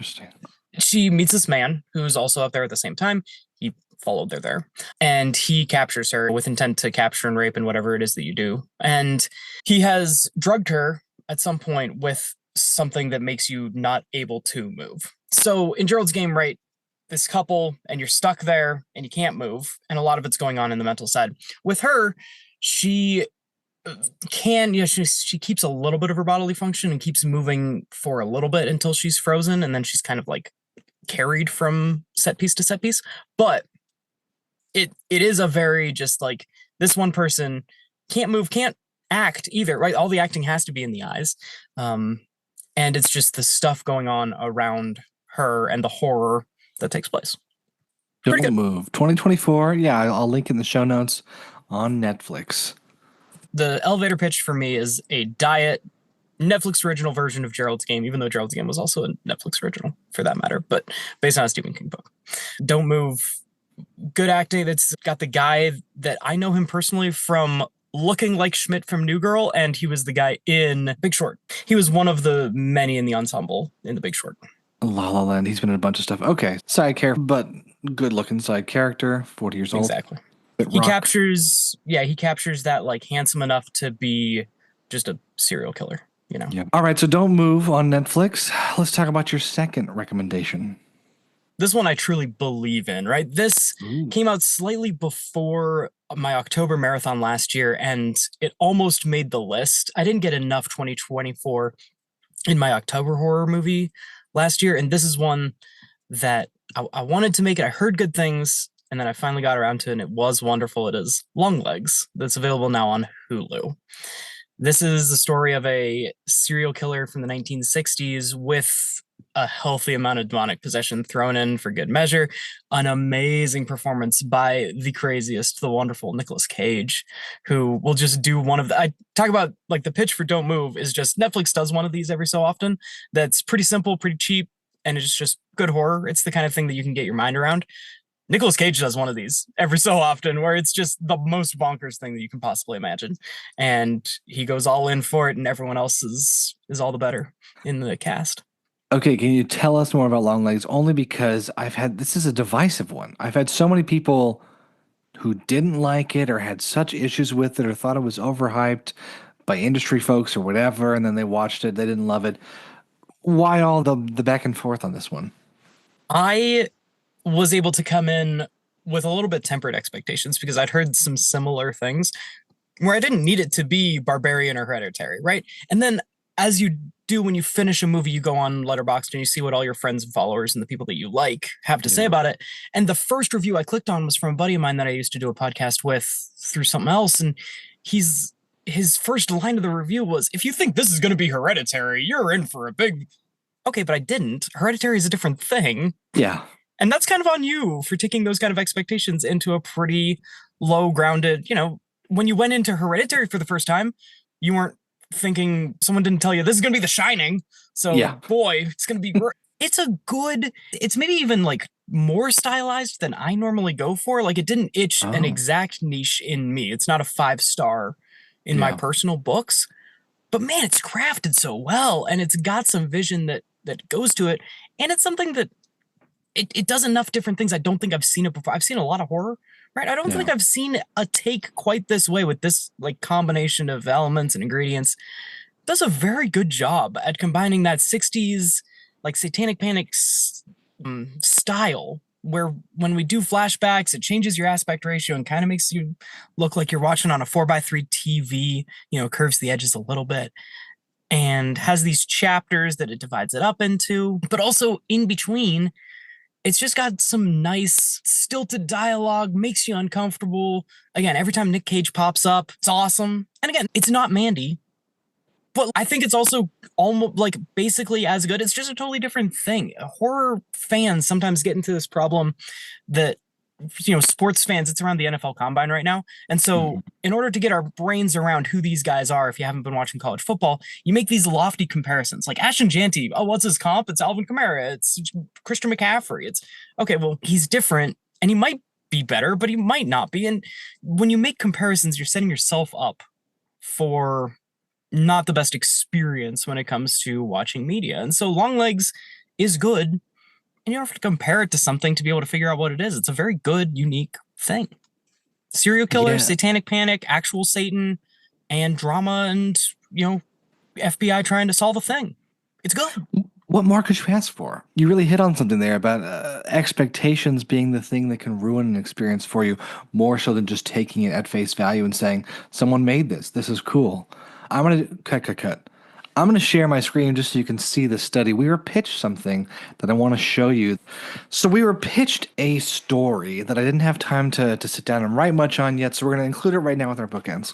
she meets this man who's also up there at the same time. He followed her there, and he captures her with intent to capture and rape and whatever it is that you do. And he has drugged her at some point with something that makes you not able to move. So in Gerald's game, right, this couple, and you're stuck there and you can't move, and a lot of it's going on in the mental side. With her, she she keeps a little bit of her bodily function and keeps moving for a little bit until she's frozen, and then she's kind of like carried from set piece to set piece. But it is a very just like, this one person can't move, can't act either, right? All the acting has to be in the eyes. And it's just the stuff going on around her and the horror that takes place. Don't Move, 2024. Yeah, I'll link in the show notes on Netflix. The elevator pitch for me is a diet Netflix original version of Gerald's Game, even though Gerald's Game was also a Netflix original for that matter, but based on a Stephen King book. Don't Move, good acting. That's got the guy that I know him personally from looking like Schmidt from New Girl, and he was the guy in Big Short. He was one of the many in the ensemble in The Big Short. La La Land. He's been in a bunch of stuff. Okay, side character, but good-looking side character. 40 years old. Exactly. He captures that like handsome enough to be just a serial killer. You know. Yeah. All right, so Don't Move on Netflix. Let's talk about your second recommendation. This one I truly believe in, right? This came out slightly before my October marathon last year, and it almost made the list. I didn't get enough 2024 in my October horror movie last year, and this is one that I wanted to make it. I heard good things, and then I finally got around to it, and it was wonderful. It is Longlegs, that's available now on Hulu. This is the story of a serial killer from the 1960s with a healthy amount of demonic possession thrown in for good measure. An amazing performance by the craziest, the wonderful Nicolas Cage, who will just do one of the... I talk about, like, the pitch for Don't Move is just Netflix does one of these every so often that's pretty simple, pretty cheap, and it's just good horror. It's the kind of thing that you can get your mind around. Nicolas Cage does one of these every so often where it's just the most bonkers thing that you can possibly imagine. And he goes all in for it, and everyone else is all the better in the cast. Okay, can you tell us more about Longlegs? Only because this is a divisive one. I've had so many people who didn't like it or had such issues with it or thought it was overhyped by industry folks or whatever, and then they watched it, they didn't love it. Why all the back and forth on this one? I was able to come in with a little bit tempered expectations because I'd heard some similar things where I didn't need it to be Barbarian or Hereditary, right? And then as you do when you finish a movie, you go on Letterboxd and you see what all your friends and followers and the people that you like have to say about it. And the first review I clicked on was from a buddy of mine that I used to do a podcast with through something else. And his first line of the review was, if you think this is going to be Hereditary, you're in for a big... Okay, but I didn't. Hereditary is a different thing. Yeah. And that's kind of on you for taking those kind of expectations into a pretty low grounded, when you went into Hereditary for the first time, you weren't thinking, someone didn't tell you this is going to be The Shining. So boy, it's going to be, it's maybe even like more stylized than I normally go for. Like it didn't itch an exact niche in me. It's not a 5-star in my personal books, but man, it's crafted so well. And it's got some vision that goes to it. And it's something that it does enough different things. I don't think I've seen it before. I've seen a lot of horror, right? I don't think I've seen a take quite this way with this like combination of elements and ingredients. It does a very good job at combining that 60s like Satanic Panic style where when we do flashbacks, it changes your aspect ratio and kind of makes you look like you're watching on a 4:3 TV, curves the edges a little bit. And has these chapters that it divides it up into, but also in between, it's just got some nice stilted dialogue, makes you uncomfortable. Again, every time Nick Cage pops up, it's awesome. And again, it's not Mandy, but I think it's also almost like basically as good. It's just a totally different thing. Horror fans sometimes get into this problem that sports fans, it's around the NFL Combine right now. And so in order to get our brains around who these guys are, if you haven't been watching college football, you make these lofty comparisons. Like Ashton Janty, oh, what's his comp? It's Alvin Kamara. It's Christian McCaffrey. It's, okay, well, he's different, and he might be better, but he might not be. And when you make comparisons, you're setting yourself up for not the best experience when it comes to watching media. And so Longlegs is good, and you don't have to compare it to something to be able to figure out what it is. It's a very good, unique thing. Serial killer, satanic panic, actual Satan, and drama, and FBI trying to solve a thing. It's good. What more could you ask for? You really hit on something there about expectations being the thing that can ruin an experience for you, more so than just taking it at face value and saying, someone made this. This is cool. I'm going to cut. I'm going to share my screen just so you can see the study. We were pitched something that I want to show you. So we were pitched a story that I didn't have time to sit down and write much on yet, so we're going to include it right now with our bookends.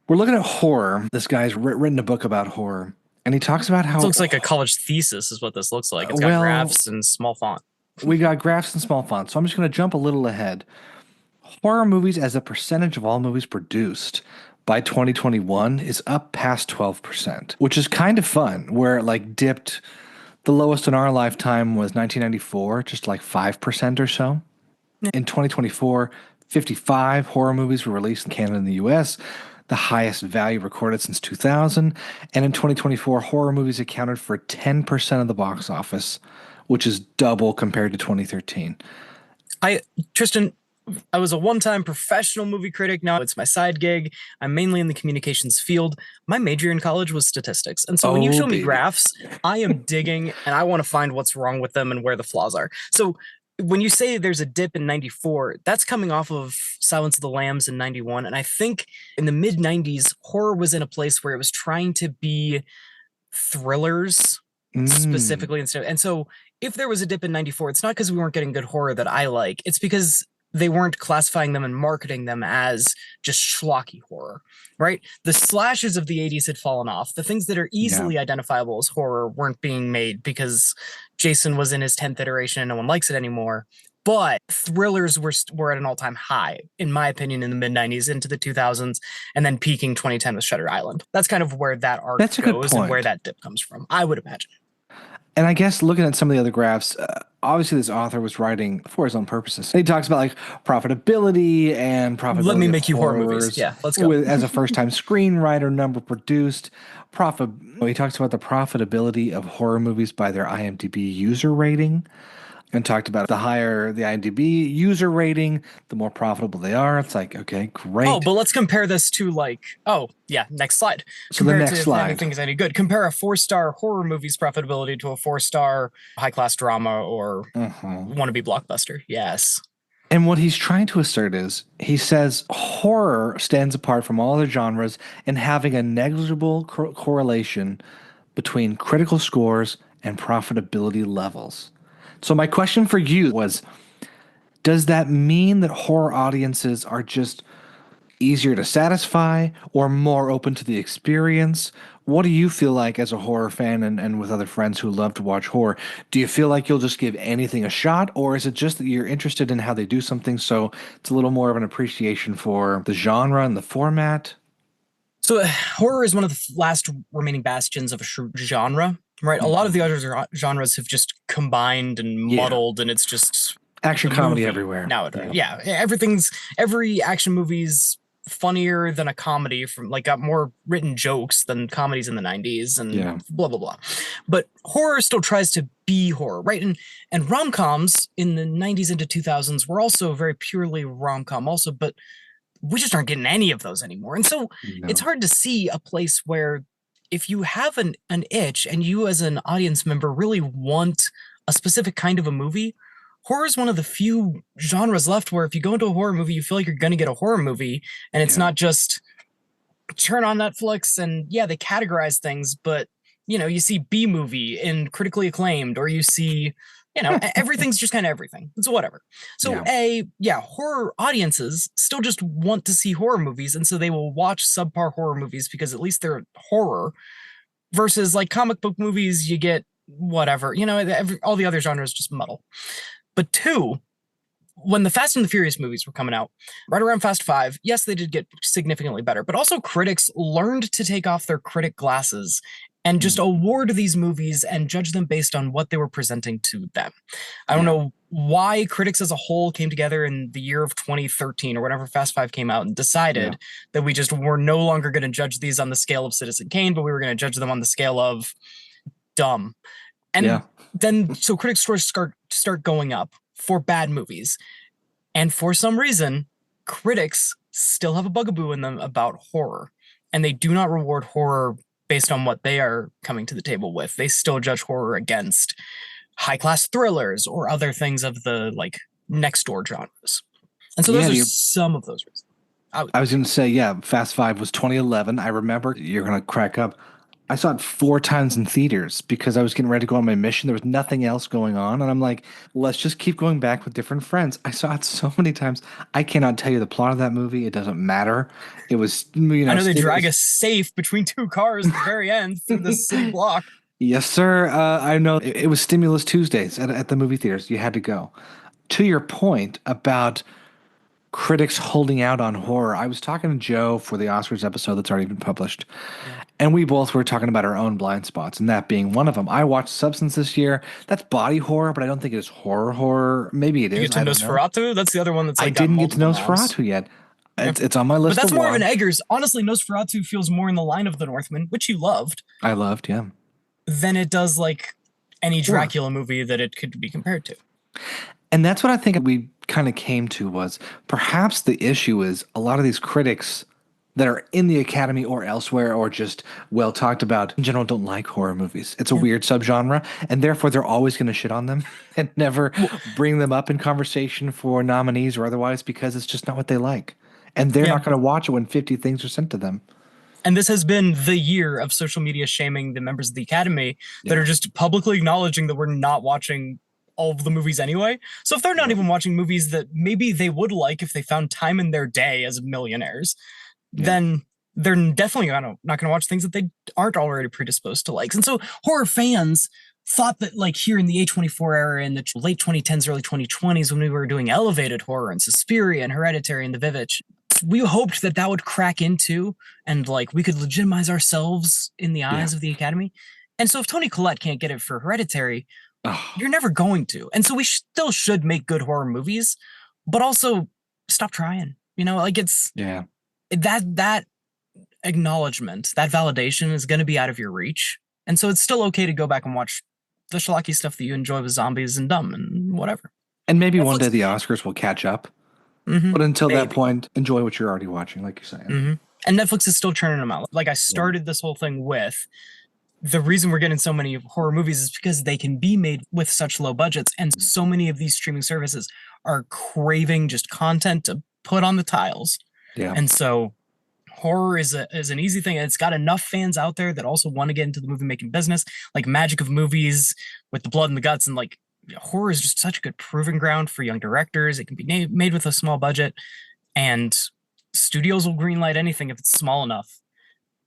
We're looking at horror. This guy's written a book about horror, and he talks about how... It looks like a college thesis is what this looks like. It's got graphs and small font. We got graphs and small font, so I'm just going to jump a little ahead. Horror movies as a percentage of all movies produced by 2021 is up past 12%, which is kind of fun, where it like dipped. The lowest in our lifetime was 1994, just like 5% or so. In 2024, 55 horror movies were released in Canada and the US, the highest value recorded since 2000. And in 2024, horror movies accounted for 10% of the box office, which is double compared to 2013. Tristan, I was a one-time professional movie critic. Now it's my side gig. I'm mainly in the communications field. My major in college was statistics. And so when you show me graphs, I am digging, and I want to find what's wrong with them and where the flaws are. So when you say there's a dip in 94, that's coming off of Silence of the Lambs in 91. And I think in the mid-90s, horror was in a place where it was trying to be thrillers specifically instead. And so if there was a dip in 94, it's not because we weren't getting good horror that I like. It's because they weren't classifying them and marketing them as just schlocky horror, right? The slashes of the 80s had fallen off. The things that are easily identifiable as horror weren't being made because Jason was in his 10th iteration and no one likes it anymore. But thrillers were at an all-time high, in my opinion, in the mid-90s into the 2000s, and then peaking 2010 with Shutter Island. That's kind of where that arc goes and where that dip comes from, I would imagine. And I guess looking at some of the other graphs, obviously this author was writing for his own purposes. And he talks about like profitability and profitability. Let me make you horror movies. Yeah, let's go. As a first-time screenwriter, number produced. He talks about the profitability of horror movies by their IMDb user rating. And talked about the higher the IMDb user rating, the more profitable they are. It's like, okay, great. Oh, but let's compare this to next slide. So the next slide. If anything is any good. Compare a 4-star horror movie's profitability to a 4-star high-class drama or wannabe blockbuster. Yes. And what he's trying to assert is, he says horror stands apart from all other genres in having a negligible correlation between critical scores and profitability levels. So my question for you was, does that mean that horror audiences are just easier to satisfy or more open to the experience? What do you feel like as a horror fan and with other friends who love to watch horror? Do you feel like you'll just give anything a shot, or is it just that you're interested in how they do something, so it's a little more of an appreciation for the genre and the format? So horror is one of the last remaining bastions of a genre. Right, a lot of the other genres have just combined and muddled, and it's just action comedy everywhere nowadays. Yeah, every action movie's funnier than a comedy, from like got more written jokes than comedies in the 90s, and blah blah blah. But horror still tries to be horror, right? And rom-coms in the 90s into 2000s were also very purely rom-com, also, but we just aren't getting any of those anymore. And so it's hard to see a place where, if you have an itch and you as an audience member really want a specific kind of a movie, horror is one of the few genres left where if you go into a horror movie, you feel like you're going to get a horror movie, and it's not just turn on Netflix and they categorize things, but you see B movie in critically acclaimed, or you see everything's just kind of everything. It's whatever. So horror audiences still just want to see horror movies, and so they will watch subpar horror movies because at least they're horror, versus like comic book movies, you get whatever, all the other genres just muddle. But two, when the Fast and the Furious movies were coming out, right around Fast 5, yes, they did get significantly better, but also critics learned to take off their critic glasses and just award these movies and judge them based on what they were presenting to them. I don't know why critics as a whole came together in the year of 2013 or whenever Fast 5 came out and decided that we just were no longer going to judge these on the scale of Citizen Kane, but we were going to judge them on the scale of dumb. And then so critics scores start going up for bad movies. And for some reason, critics still have a bugaboo in them about horror. And they do not reward horror based on what they are coming to the table with. They still judge horror against high-class thrillers or other things of the like next door genres. And so those are some of those reasons. I was going to say, Fast 5 was 2011. I remember, you're going to crack up. I saw it 4 times in theaters because I was getting ready to go on my mission. There was nothing else going on. And I'm like, let's just keep going back with different friends. I saw it so many times. I cannot tell you the plot of that movie. It doesn't matter. It was, I know they drag a safe between 2 cars at the very end through the city block. Yes, sir. I know it was Stimulus Tuesdays at the movie theaters. You had to go. To your point about critics holding out on horror, I was talking to Joe for the Oscars episode that's already been published. And we both were talking about our own blind spots, and that being one of them. I watched Substance this year. That's body horror, but I don't think it is horror. Maybe it is. You get to Nosferatu? That's the other one that's like I didn't get to Nosferatu yet. It's on my list. But that's more of an Eggers. Honestly, Nosferatu feels more in the line of The Northman, which you loved. I loved, than it does like any Dracula movie that it could be compared to. And that's what I think we kind of came to was perhaps the issue is a lot of these critics that are in the Academy or elsewhere or just well talked about in general don't like horror movies. It's a weird subgenre, and therefore they're always going to shit on them and never bring them up in conversation for nominees or otherwise because it's just not what they like. And they're not going to watch it when 50 things are sent to them. And this has been the year of social media shaming the members of the Academy that are just publicly acknowledging that we're not watching all of the movies anyway. So if they're not even watching movies that maybe they would like if they found time in their day as millionaires, then they're definitely not going to watch things that they aren't already predisposed to like. And so horror fans thought that like here in the A24 era in the late 2010s, early 2020s, when we were doing elevated horror and Suspiria and Hereditary and The Vivitch, we hoped that would crack into and like we could legitimize ourselves in the eyes of the Academy. And so if Toni Collette can't get it for Hereditary, you're never going to. And so we still should make good horror movies, but also stop trying. You know, like it's that acknowledgement, that validation is going to be out of your reach. And so it's still okay to go back and watch the schlocky stuff that you enjoy with zombies and dumb and whatever. And maybe one day the Oscars will catch up. But until that point, enjoy what you're already watching, like you're saying. And Netflix is still churning them out. Like I started this whole thing with the reason we're getting so many horror movies is because they can be made with such low budgets. And so many of these streaming services are craving just content to put on the tiles. And so horror is an easy thing. And it's got enough fans out there that also want to get into the movie making business, like Magic of Movies with the blood and the guts. And like horror is just such a good proving ground for young directors. It can be made with a small budget, and studios will greenlight anything if it's small enough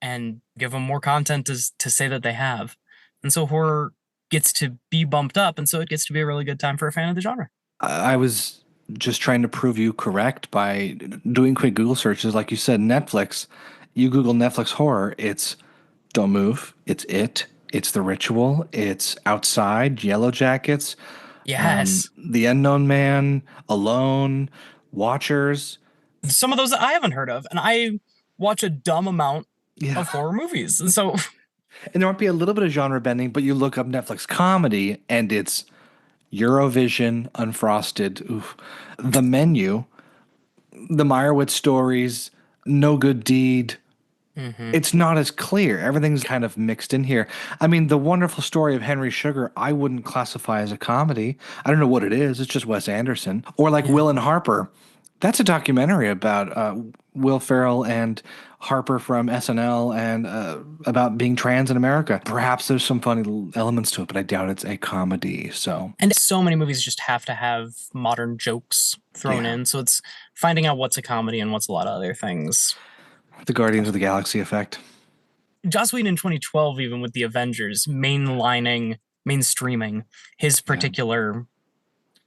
and give them more content to say that they have. And so horror gets to be bumped up, and so it gets to be a really good time for a fan of the genre. I was just trying to prove you correct by doing quick Google searches. Like you said, Netflix, you Google Netflix horror, it's Don't Move, it's The Ritual, it's Outside, Yellow Jackets, The Unknown Man, Alone, Watchers. Some of those I haven't heard of, and I watch a dumb amount of horror movies. And so, and there might be a little bit of genre bending, but you look up Netflix comedy and it's Eurovision, Unfrosted, The Menu, The Meyerowitz Stories, No Good Deed. It's not as clear. Everything's kind of mixed in here. I mean, The Wonderful Story of Henry Sugar, I wouldn't classify as a comedy. I don't know what it is. It's just Wes Anderson. Or like Will and Harper. That's a documentary about Will Ferrell and Harper from SNL and about being trans in America. Perhaps there's some funny elements to it, but I doubt it's a comedy. And so many movies just have to have modern jokes thrown in. So it's finding out what's a comedy and what's a lot of other things. The Guardians of the Galaxy effect. Joss Whedon in 2012, even with the Avengers, mainstreaming his particular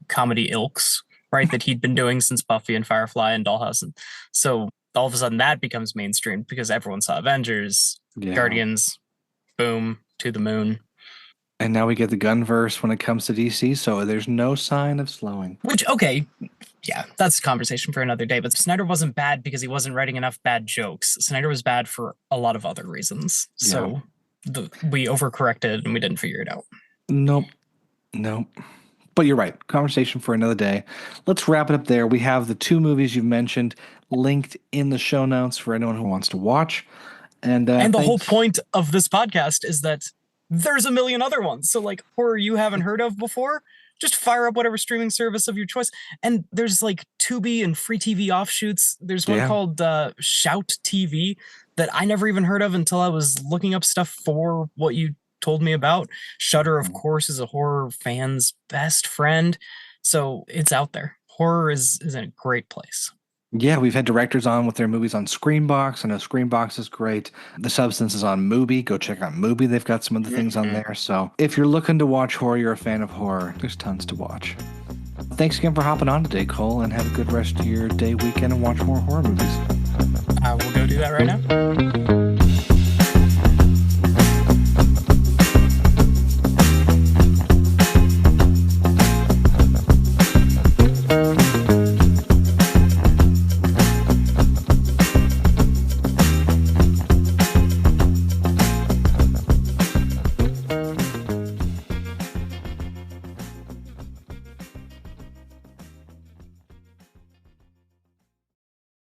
comedy ilks right, that he'd been doing since Buffy and Firefly and Dollhouse. And so all of a sudden that becomes mainstream because everyone saw Avengers, Guardians, boom, to the moon. And now we get the Gunverse when it comes to DC, so there's no sign of slowing. Which, okay, yeah, that's a conversation for another day. But Snyder wasn't bad because he wasn't writing enough bad jokes. Snyder was bad for a lot of other reasons. So we overcorrected and we didn't figure it out. Nope. But you're right. Conversation for another day. Let's wrap it up there. We have the 2 movies you've mentioned linked in the show notes for anyone who wants to watch. And the whole point of this podcast is that there's a million other ones. So like horror you haven't heard of before, just fire up whatever streaming service of your choice. And there's like Tubi and free TV offshoots. There's one called Shout TV that I never even heard of until I was looking up stuff for what you told me about. Shudder, of course, is a horror fan's best friend. So it's out there. Horror is in a great place. Yeah, we've had directors on with their movies on Screambox. I know Screambox is great. The Substance is on Mubi. Go check out Mubi. They've got some of the things on there. So if you're looking to watch horror, you're a fan of horror, there's tons to watch. Thanks again for hopping on today, Cole, and have a good rest of your day, weekend, and watch more horror movies. We'll go do that right now.